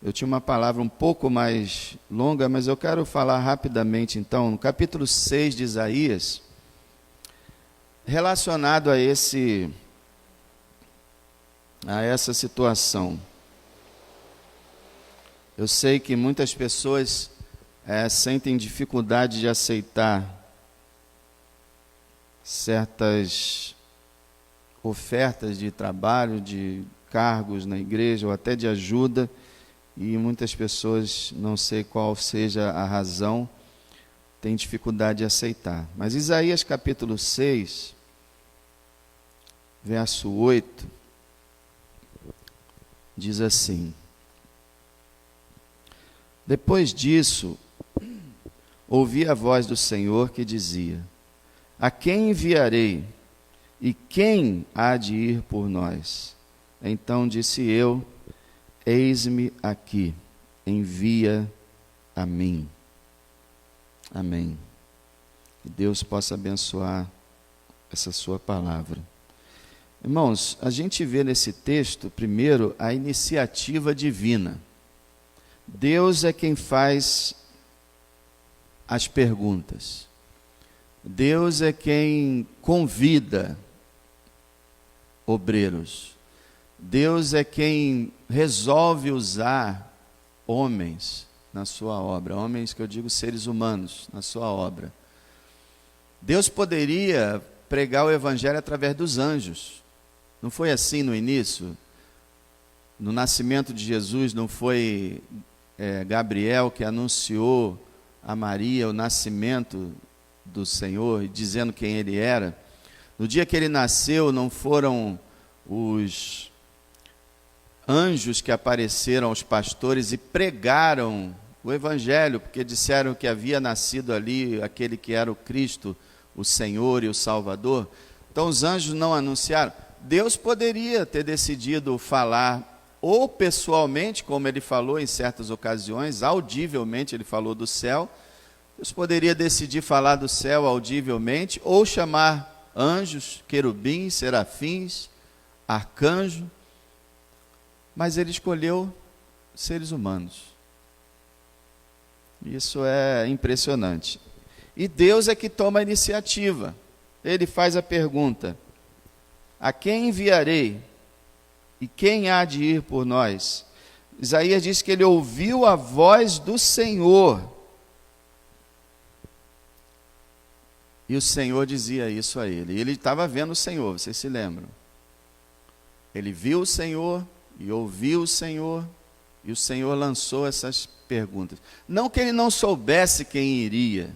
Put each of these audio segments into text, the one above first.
Eu tinha uma palavra um pouco mais longa, mas eu quero falar rapidamente, então, no capítulo 6 de Isaías, relacionado a essa situação. Eu sei que muitas pessoas sentem dificuldade de aceitar certas ofertas de trabalho, de cargos na igreja, ou até de ajuda, e muitas pessoas, não sei qual seja a razão, têm dificuldade de aceitar. Mas Isaías capítulo 6, verso 8, diz assim: Depois disso, ouvi a voz do Senhor que dizia: A quem enviarei? E quem há de ir por nós? Então disse eu: Eis-me aqui, envia a mim. Amém. Que Deus possa abençoar essa sua palavra. Irmãos, a gente vê nesse texto, primeiro, a iniciativa divina. Deus é quem faz as perguntas. Deus é quem convida obreiros. Deus é quem resolve usar homens na sua obra. Homens que eu digo seres humanos na sua obra. Deus poderia pregar o evangelho através dos anjos. Não foi assim no início? No nascimento de Jesus não foi Gabriel que anunciou a Maria o nascimento do Senhor, dizendo quem ele era? No dia que ele nasceu, não foram os anjos que apareceram aos pastores e pregaram o evangelho, porque disseram que havia nascido ali aquele que era o Cristo, o Senhor e o Salvador? Então os anjos não anunciaram. Deus poderia ter decidido falar ou pessoalmente, como ele falou em certas ocasiões, audivelmente ele falou do céu. Deus poderia decidir falar do céu audivelmente, ou chamar anjos, querubins, serafins, arcanjo, mas ele escolheu seres humanos. Isso é impressionante. E Deus é que toma a iniciativa. Ele faz a pergunta: a quem enviarei? E quem há de ir por nós? Isaías diz que ele ouviu a voz do Senhor. E o Senhor dizia isso a ele. E ele estava vendo o Senhor, vocês se lembram? Ele viu o Senhor e ouviu o Senhor. E o Senhor lançou essas perguntas. Não que ele não soubesse quem iria,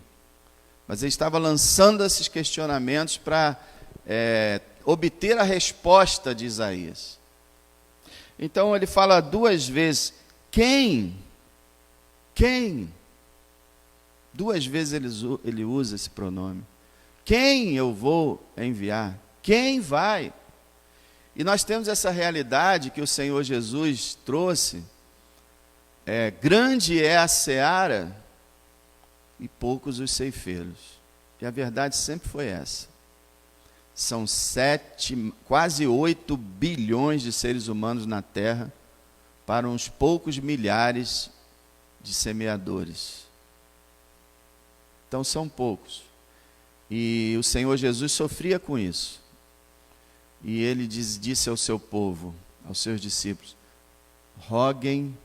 mas ele estava lançando esses questionamentos para obter a resposta de Isaías. Então ele fala duas vezes: quem? Quem? Duas vezes ele usa esse pronome. Quem eu vou enviar? Quem vai? E nós temos essa realidade que o Senhor Jesus trouxe. Grande é a seara e poucos os ceifeiros. E a verdade sempre foi essa. São quase 8 bilhões de seres humanos na Terra para uns poucos milhares de semeadores. Então são poucos. E o Senhor Jesus sofria com isso. E ele disse ao seu povo, aos seus discípulos: roguem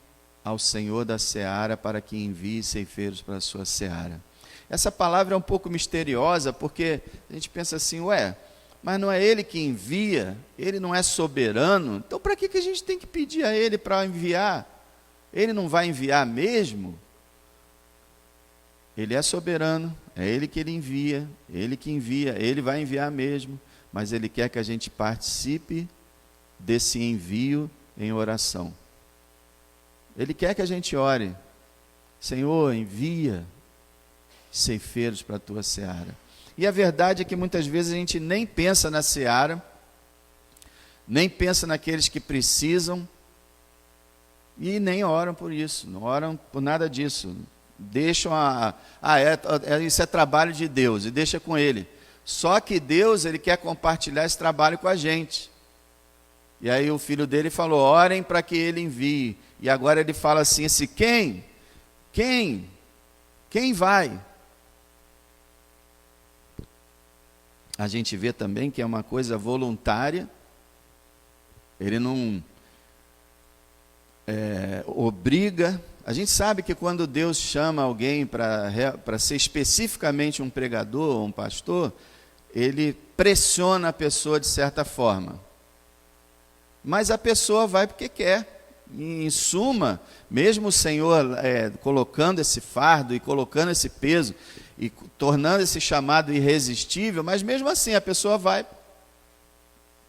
ao Senhor da seara para que envie ceifeiros para a sua seara. Essa palavra é um pouco misteriosa, porque a gente pensa assim: mas não é ele que envia? Ele não é soberano? Então para que a gente tem que pedir a ele para enviar? Ele não vai enviar mesmo? Ele é soberano, é ele que envia, ele vai enviar mesmo, mas ele quer que a gente participe desse envio em oração. Ele quer que a gente ore: Senhor, envia ceifeiros para a tua seara. E a verdade é que muitas vezes a gente nem pensa na seara, nem pensa naqueles que precisam, e nem oram por isso, não oram por nada disso. Deixam isso é trabalho de Deus, e deixa com ele. Só que Deus, ele quer compartilhar esse trabalho com a gente. E aí o filho dele falou: orem para que ele envie. E agora ele fala assim, quem vai? A gente vê também que é uma coisa voluntária, ele não obriga. A gente sabe que quando Deus chama alguém para ser especificamente um pregador ou um pastor, ele pressiona a pessoa de certa forma. Mas a pessoa vai porque quer. Em suma, mesmo o Senhor colocando esse fardo e colocando esse peso e tornando esse chamado irresistível, mas mesmo assim a pessoa vai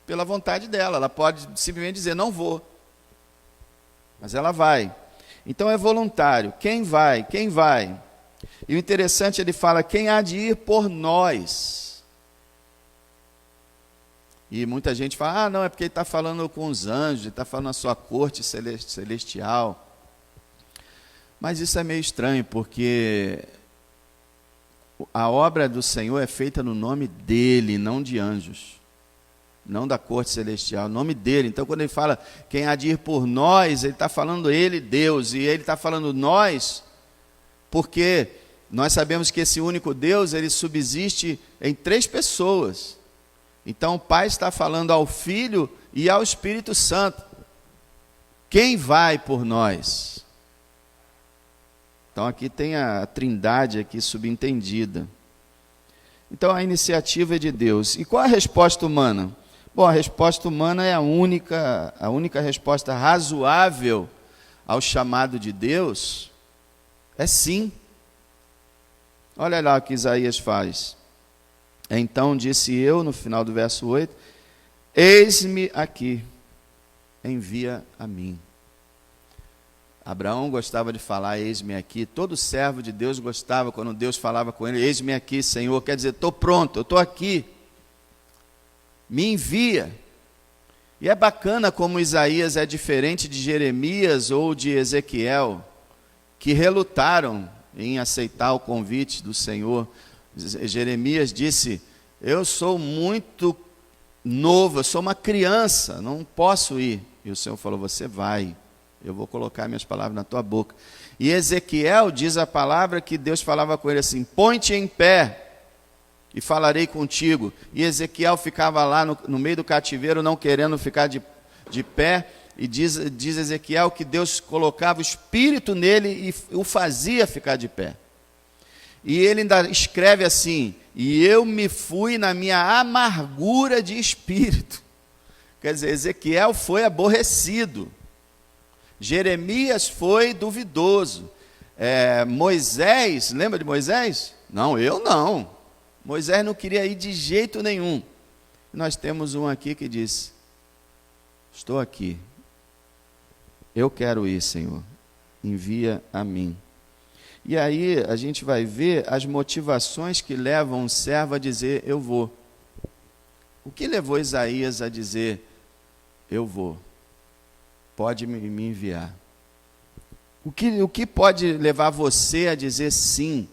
pela vontade dela. Ela pode simplesmente dizer, não vou. Mas ela vai. Então é voluntário. Quem vai? Quem vai? E o interessante, ele fala, quem há de ir por nós? E muita gente fala, não, é porque ele está falando com os anjos, ele está falando na sua corte celestial. Mas isso é meio estranho, porque a obra do Senhor é feita no nome dele, não de anjos. Não da corte celestial, o nome dele. Então, quando ele fala quem há de ir por nós, ele está falando ele, Deus, e ele está falando nós, porque nós sabemos que esse único Deus, ele subsiste em 3 pessoas. Então, o Pai está falando ao Filho e ao Espírito Santo. Quem vai por nós? Então, aqui tem a trindade aqui subentendida. Então, a iniciativa é de Deus. E qual a resposta humana? Bom, a resposta humana é a única resposta razoável ao chamado de Deus é sim. Olha lá o que Isaías faz. Então disse eu, no final do verso 8, eis-me aqui, envia a mim. Abraão gostava de falar, eis-me aqui. Todo servo de Deus gostava quando Deus falava com ele, eis-me aqui, Senhor. Quer dizer, estou pronto, eu estou aqui. Me envia. E é bacana como Isaías é diferente de Jeremias ou de Ezequiel, que relutaram em aceitar o convite do Senhor. Jeremias disse, eu sou muito novo, eu sou uma criança, não posso ir. E o Senhor falou, você vai, eu vou colocar minhas palavras na tua boca. E Ezequiel diz a palavra que Deus falava com ele assim, põe-te em pé e falarei contigo. E Ezequiel ficava lá no meio do cativeiro, não querendo ficar de pé, e diz Ezequiel que Deus colocava o espírito nele e o fazia ficar de pé. E ele ainda escreve assim, e eu me fui na minha amargura de espírito. Quer dizer, Ezequiel foi aborrecido. Jeremias foi duvidoso. Moisés, lembra de Moisés? Não, eu não. Moisés não queria ir de jeito nenhum. Nós temos um aqui que diz, estou aqui. Eu quero ir, Senhor. Envia a mim. E aí a gente vai ver as motivações que levam um servo a dizer, eu vou. O que levou Isaías a dizer, eu vou? Pode me enviar. O que pode levar você a dizer sim,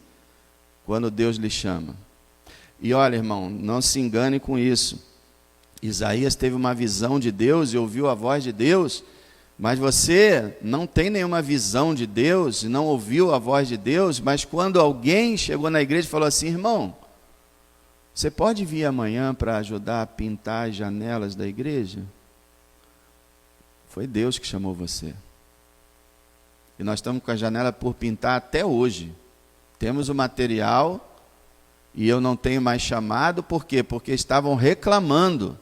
quando Deus lhe chama? E olha, irmão, não se engane com isso. Isaías teve uma visão de Deus e ouviu a voz de Deus, mas você não tem nenhuma visão de Deus, não ouviu a voz de Deus, mas quando alguém chegou na igreja e falou assim, irmão, você pode vir amanhã para ajudar a pintar as janelas da igreja? Foi Deus que chamou você. E nós estamos com a janela por pintar até hoje. Temos o material e eu não tenho mais chamado, por quê? Porque estavam reclamando.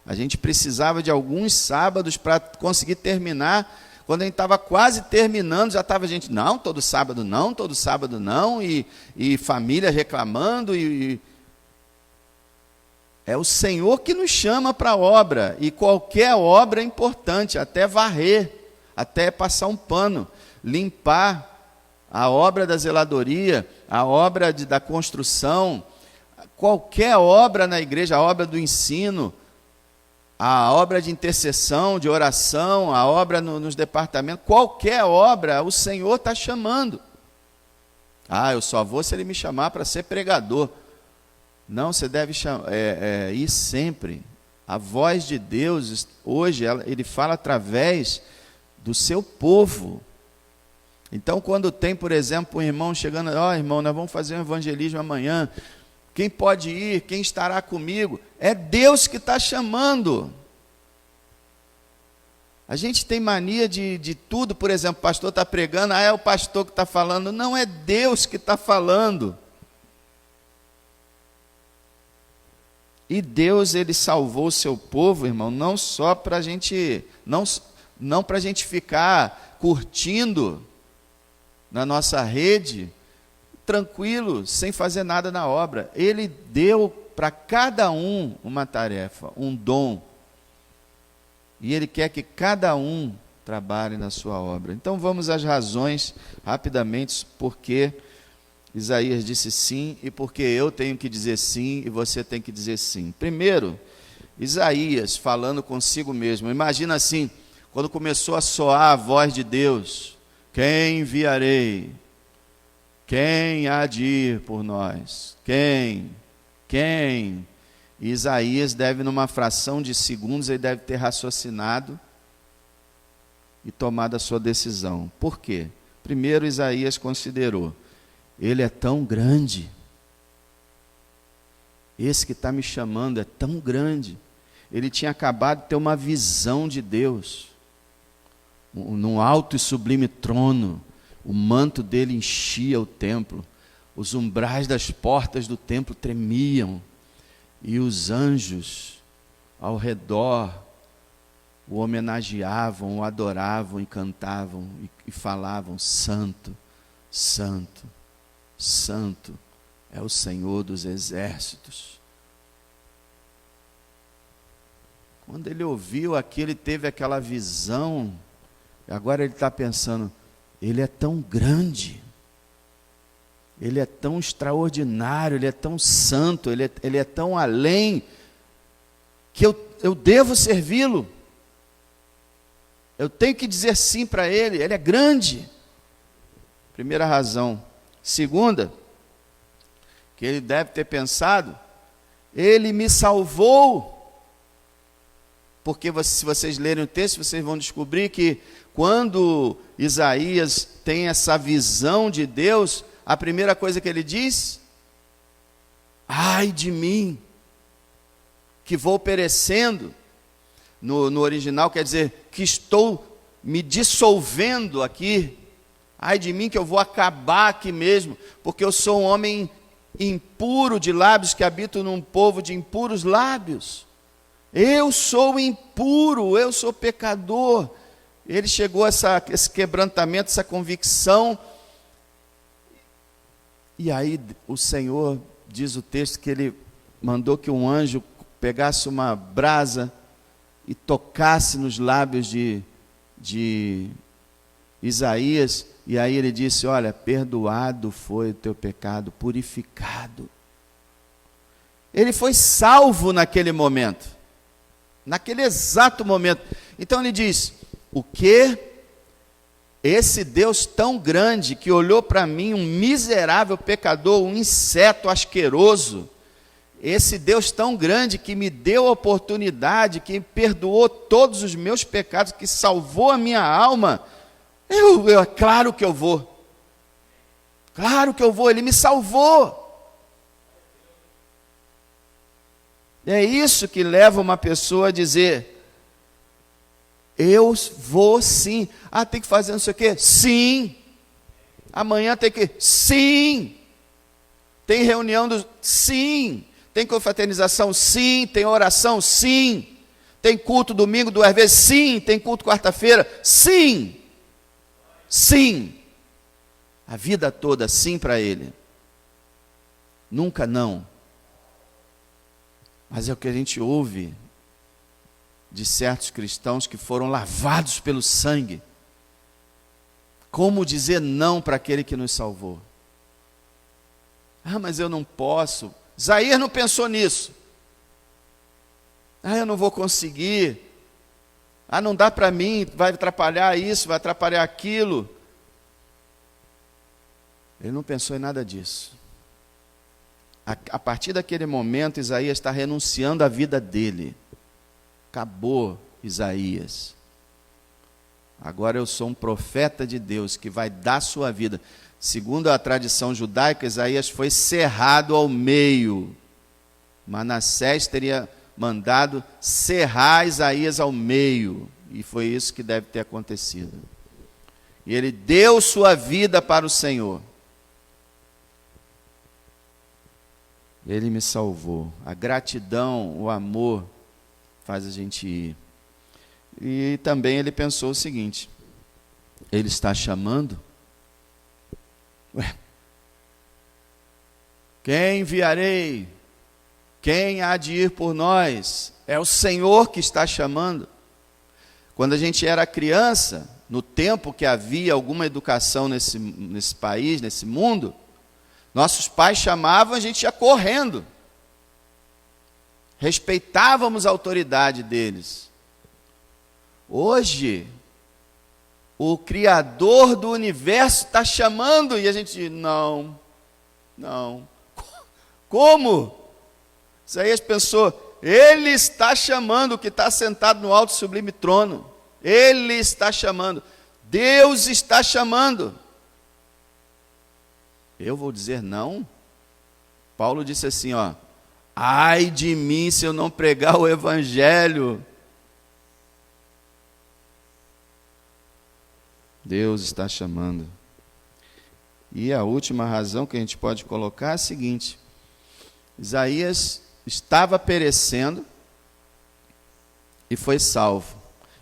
A gente precisava de alguns sábados para conseguir terminar. Quando a gente estava quase terminando, já estava a gente, não, todo sábado não, e família reclamando. É o Senhor que nos chama para a obra, e qualquer obra é importante, até varrer, até passar um pano, limpar a obra da zeladoria, a obra da construção, qualquer obra na igreja, a obra do ensino, a obra de intercessão, de oração, a obra nos departamentos, qualquer obra, o Senhor está chamando. Eu só vou se Ele me chamar para ser pregador. Não, você deve ir sempre. A voz de Deus, hoje, Ele fala através do seu povo. Então, quando tem, por exemplo, um irmão chegando, irmão, nós vamos fazer um evangelismo amanhã, quem pode ir, quem estará comigo? É Deus que está chamando. A gente tem mania de tudo, por exemplo, o pastor está pregando, é o pastor que está falando. Não, é Deus que está falando. E Deus, Ele salvou o seu povo, irmão, não só para a gente, não para a gente ficar curtindo na nossa rede, tranquilo, sem fazer nada na obra. Ele deu para cada um uma tarefa, um dom. E Ele quer que cada um trabalhe na sua obra. Então vamos às razões, rapidamente, porque Isaías disse sim e porque eu tenho que dizer sim e você tem que dizer sim. Primeiro, Isaías falando consigo mesmo. Imagina assim, quando começou a soar a voz de Deus: quem enviarei? Quem há de ir por nós? Quem? E Isaías deve, numa fração de segundos, ele deve ter raciocinado e tomado a sua decisão. Por quê? Primeiro, Isaías considerou: ele é tão grande, esse que está me chamando é tão grande. Ele tinha acabado de ter uma visão de Deus, num alto e sublime trono. O manto dele enchia o templo, os umbrais das portas do templo tremiam, e os anjos ao redor o homenageavam, o adoravam e cantavam e falavam: Santo, Santo, Santo é o Senhor dos exércitos. Quando ele ouviu aquilo, ele teve aquela visão, e agora ele está pensando: ele é tão grande, ele é tão extraordinário, ele é tão santo, ele é tão além, que eu devo servi-lo. Eu tenho que dizer sim para ele é grande. Primeira razão. Segunda, que ele deve ter pensado: ele me salvou. Porque se vocês lerem o texto, vocês vão descobrir que quando Isaías tem essa visão de Deus, a primeira coisa que ele diz: ai de mim, que vou perecendo. No original quer dizer que estou me dissolvendo aqui. Ai de mim, que eu vou acabar aqui mesmo, porque eu sou um homem impuro de lábios, que habito num povo de impuros lábios. Eu sou impuro, eu sou pecador. Ele chegou a esse quebrantamento, essa convicção. E aí o Senhor, diz o texto, que ele mandou que um anjo pegasse uma brasa e tocasse nos lábios de Isaías. E aí ele disse: olha, perdoado foi o teu pecado, purificado. Ele foi salvo naquele momento, naquele exato momento. Então ele diz: o quê? Esse Deus tão grande que olhou para mim, um miserável pecador, um inseto asqueroso, esse Deus tão grande que me deu a oportunidade, que perdoou todos os meus pecados, que salvou a minha alma, claro que eu vou. Claro que eu vou, ele me salvou. É isso que leva uma pessoa a dizer: eu vou sim. Ah, tem que fazer não sei o quê? Sim. Amanhã tem que? Sim. Tem reunião Sim. Tem confraternização? Sim. Tem oração? Sim. Tem culto domingo 2 vezes? Sim. Tem culto quarta-feira? Sim. Sim. A vida toda sim para ele. Nunca não. Mas é o que a gente ouve de certos cristãos que foram lavados pelo sangue. Como dizer não para aquele que nos salvou? Ah, mas eu não posso. Isaías não pensou nisso. Ah, eu não vou conseguir. Ah, não dá para mim, vai atrapalhar isso, vai atrapalhar aquilo. Ele não pensou em nada disso. A partir daquele momento, Isaías está renunciando à vida dele. Acabou, Isaías. Agora eu sou um profeta de Deus que vai dar sua vida. Segundo a tradição judaica, Isaías foi cerrado ao meio. Manassés teria mandado cerrar Isaías ao meio. E foi isso que deve ter acontecido. E ele deu sua vida para o Senhor. Ele me salvou. A gratidão, o amor faz a gente ir. E também ele pensou o seguinte: ele está chamando? Ué, quem enviarei? Quem há de ir por nós? É o Senhor que está chamando. Quando a gente era criança, no tempo que havia alguma educação nesse país, nesse mundo, nossos pais chamavam, a gente ia correndo. Respeitávamos a autoridade deles. Hoje, o Criador do universo está chamando e a gente diz, não. Como? Isaías pensou, ele está chamando o que está sentado no alto e sublime trono. Ele está chamando. Deus está chamando. Eu vou dizer não? Paulo disse assim, ai de mim se eu não pregar o evangelho. Deus está chamando. E a última razão que a gente pode colocar é a seguinte: Isaías estava perecendo e foi salvo.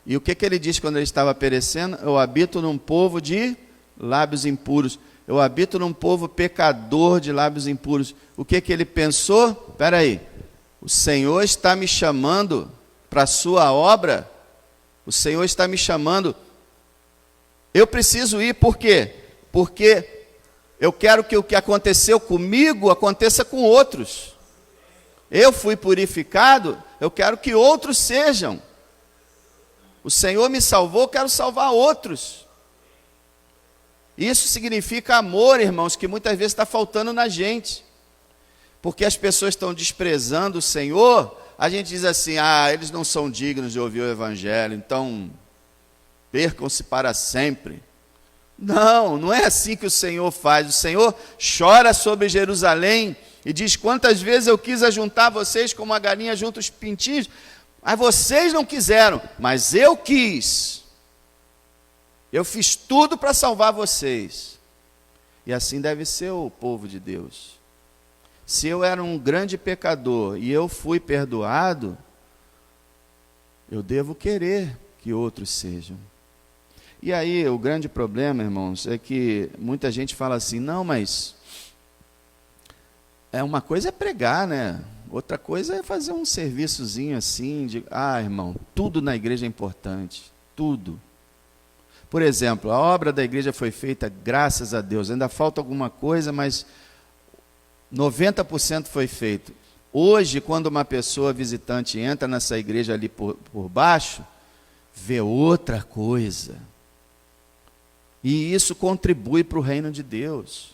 E o que ele disse quando ele estava perecendo? Eu habito num povo de lábios impuros. Eu habito num povo pecador de lábios impuros. O que ele pensou? Espera aí, o Senhor está me chamando para a sua obra. O Senhor está me chamando. Eu preciso ir, por quê? Porque eu quero que o que aconteceu comigo aconteça com outros. Eu fui purificado, eu quero que outros sejam. O Senhor me salvou, eu quero salvar outros. Isso significa amor, irmãos, que muitas vezes está faltando na gente. Porque as pessoas estão desprezando o Senhor, a gente diz assim, eles não são dignos de ouvir o Evangelho, então percam-se para sempre. Não é assim que o Senhor faz. O Senhor chora sobre Jerusalém e diz, quantas vezes eu quis ajuntar vocês como a galinha junta os pintinhos, mas vocês não quiseram, mas eu quis. Eu fiz tudo para salvar vocês. E assim deve ser o povo de Deus. Se eu era um grande pecador e eu fui perdoado, eu devo querer que outros sejam. E aí, o grande problema, irmãos, é que muita gente fala assim, não, mas uma coisa é pregar, né? Outra coisa é fazer um serviçozinho assim, irmão, tudo na igreja é importante, tudo. Por exemplo, a obra da igreja foi feita, graças a Deus, ainda falta alguma coisa, mas 90% foi feito. Hoje, quando uma pessoa visitante entra nessa igreja ali por baixo, vê outra coisa. E isso contribui para o reino de Deus.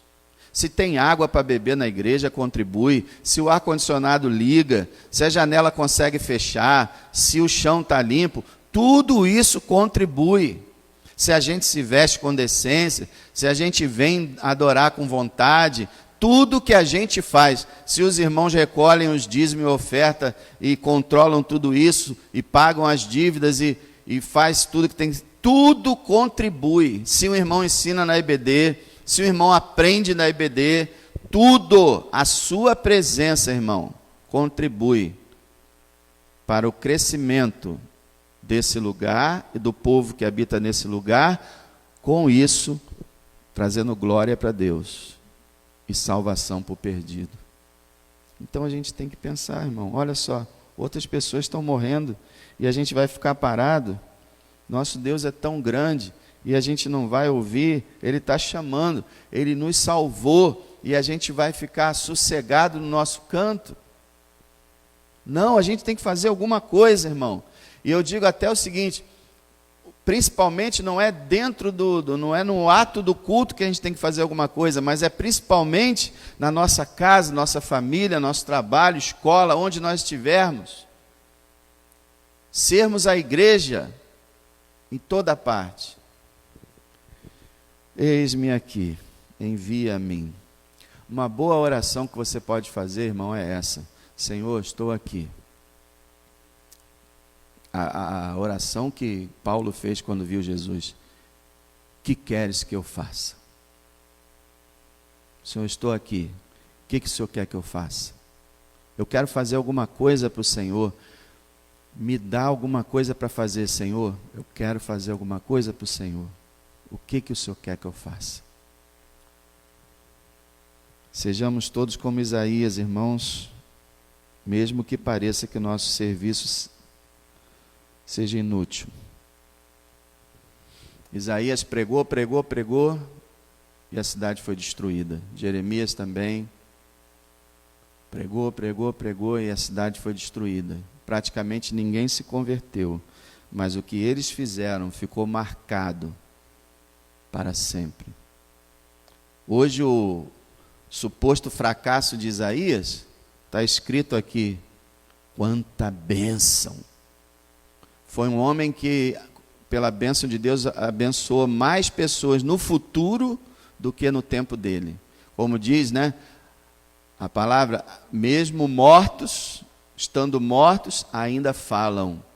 Se tem água para beber na igreja, contribui. Se o ar-condicionado liga, se a janela consegue fechar, se o chão está limpo, tudo isso contribui. Se a gente se veste com decência, se a gente vem adorar com vontade, tudo que a gente faz, se os irmãos recolhem os dízimos e oferta e controlam tudo isso, e pagam as dívidas e faz tudo que tem, tudo contribui. Se o irmão ensina na IBD, se o irmão aprende na IBD, tudo, a sua presença, irmão, contribui para o crescimento desse lugar e do povo que habita nesse lugar, com isso, trazendo glória para Deus e salvação para o perdido. Então a gente tem que pensar, irmão, olha só, outras pessoas estão morrendo e a gente vai ficar parado. Nosso Deus é tão grande e a gente não vai ouvir. Ele está chamando, Ele nos salvou e a gente vai ficar sossegado no nosso canto. Não, a gente tem que fazer alguma coisa, irmão. E eu digo até o seguinte, principalmente não é dentro não é no ato do culto que a gente tem que fazer alguma coisa, mas é principalmente na nossa casa, nossa família, nosso trabalho, escola, onde nós estivermos. Sermos a igreja em toda parte. Eis-me aqui, envia a mim. Uma boa oração que você pode fazer, irmão, é essa: Senhor, estou aqui. A oração que Paulo fez quando viu Jesus: que queres que eu faça? Senhor, estou aqui. O que o Senhor quer que eu faça? Eu quero fazer alguma coisa para o Senhor. Me dá alguma coisa para fazer, Senhor. Eu quero fazer alguma coisa para o Senhor. O que o Senhor quer que eu faça? Sejamos todos como Isaías, irmãos, mesmo que pareça que nosso serviço seja inútil. Isaías pregou, e a cidade foi destruída. Jeremias também pregou, e a cidade foi destruída. Praticamente ninguém se converteu, mas o que eles fizeram ficou marcado para sempre. Hoje o suposto fracasso de Isaías está escrito aqui: quanta bênção! Foi um homem que, pela bênção de Deus, abençoou mais pessoas no futuro do que no tempo dele. Como diz, né, a palavra, mesmo mortos, estando mortos, ainda falam.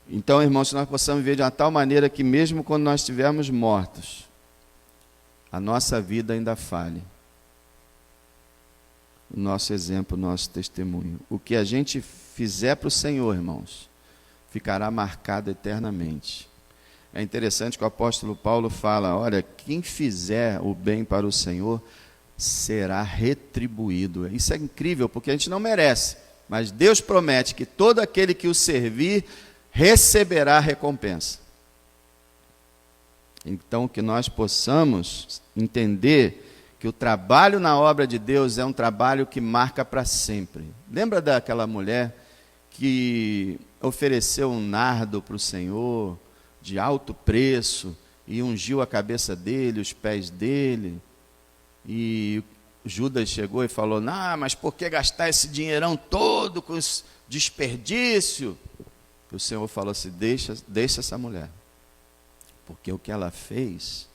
Então, irmãos, se nós possamos viver de uma tal maneira que mesmo quando nós estivermos mortos, a nossa vida ainda fale. O nosso exemplo, o nosso testemunho. O que a gente fizer para o Senhor, irmãos, ficará marcado eternamente. É interessante que o apóstolo Paulo fala: olha, quem fizer o bem para o Senhor será retribuído. Isso é incrível, porque a gente não merece, mas Deus promete que todo aquele que o servir receberá recompensa. Então, que nós possamos entender que o trabalho na obra de Deus é um trabalho que marca para sempre. Lembra daquela mulher que ofereceu um nardo para o Senhor de alto preço e ungiu a cabeça dele, os pés dele? E Judas chegou e falou: não, mas por que gastar esse dinheirão todo com esse desperdício? E o Senhor falou assim: deixa essa mulher, porque o que ela fez,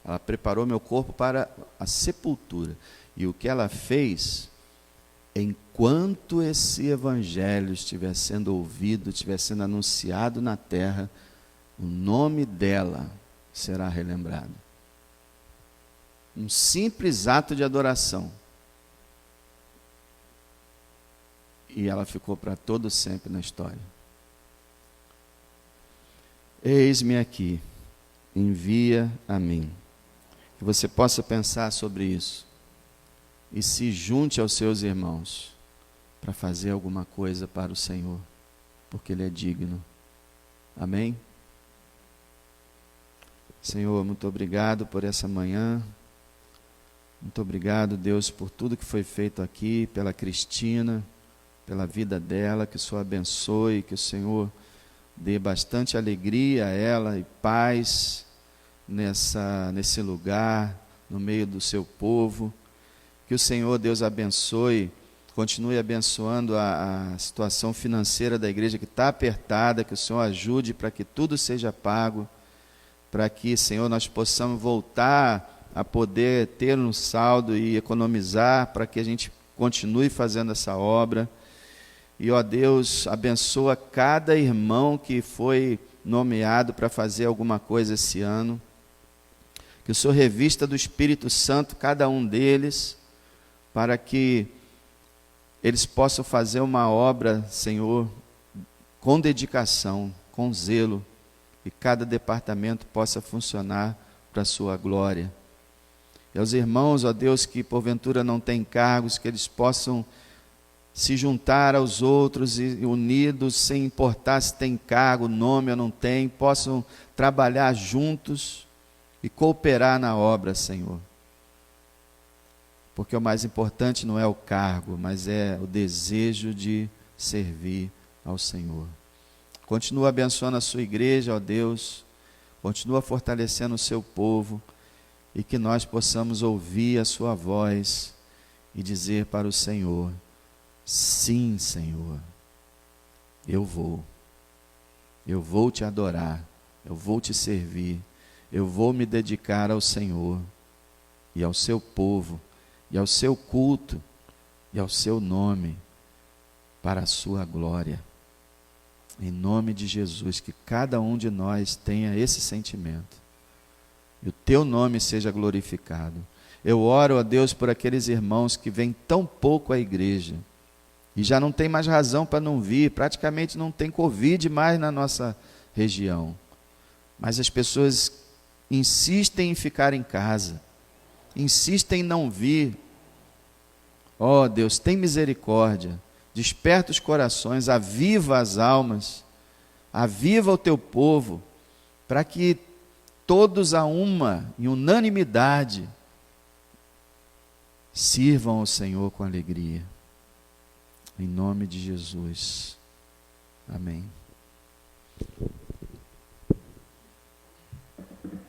ela preparou meu corpo para a sepultura, e o que ela fez, enquanto esse evangelho estiver sendo ouvido, estiver sendo anunciado na terra, o nome dela será relembrado. Um simples ato de adoração, e ela ficou para todo sempre na história. Eis-me aqui, envia a mim. Que você possa pensar sobre isso e se junte aos seus irmãos para fazer alguma coisa para o Senhor, porque Ele é digno. Amém? Senhor, muito obrigado por essa manhã. Muito obrigado, Deus, por tudo que foi feito aqui, pela Cristina, pela vida dela. Que o Senhor abençoe, que o Senhor dê bastante alegria a ela e paz nesse lugar, no meio do seu povo. Que o Senhor, Deus, abençoe, continue abençoando a situação financeira da igreja que está apertada. Que o Senhor ajude para que tudo seja pago, para que, Senhor, nós possamos voltar a poder ter um saldo e economizar, para que a gente continue fazendo essa obra. E, ó Deus, abençoa cada irmão que foi nomeado para fazer alguma coisa esse ano. Que o Senhor revista do Espírito Santo cada um deles, para que eles possam fazer uma obra, Senhor, com dedicação, com zelo, e cada departamento possa funcionar para a sua glória. E aos irmãos, ó Deus, que porventura não têm cargos, que eles possam se juntar aos outros e unidos, sem importar se tem cargo, nome ou não tem, possam trabalhar juntos e cooperar na obra, Senhor. Porque o mais importante não é o cargo, mas é o desejo de servir ao Senhor. Continua abençoando a sua igreja, ó Deus, continua fortalecendo o seu povo, e que nós possamos ouvir a sua voz e dizer para o Senhor: sim, Senhor, eu vou te adorar, eu vou te servir, eu vou me dedicar ao Senhor e ao seu povo e ao seu culto e ao seu nome para a sua glória. Em nome de Jesus, que cada um de nós tenha esse sentimento. E o teu nome seja glorificado. Eu oro a Deus por aqueles irmãos que vêm tão pouco à igreja e já não tem mais razão para não vir, praticamente não tem Covid mais na nossa região. Mas as pessoas insistem em ficar em casa, insistem em não vir. Ó Deus, tem misericórdia, desperta os corações, aviva as almas, aviva o teu povo, para que todos a uma, em unanimidade, sirvam ao Senhor com alegria. Em nome de Jesus. Amém.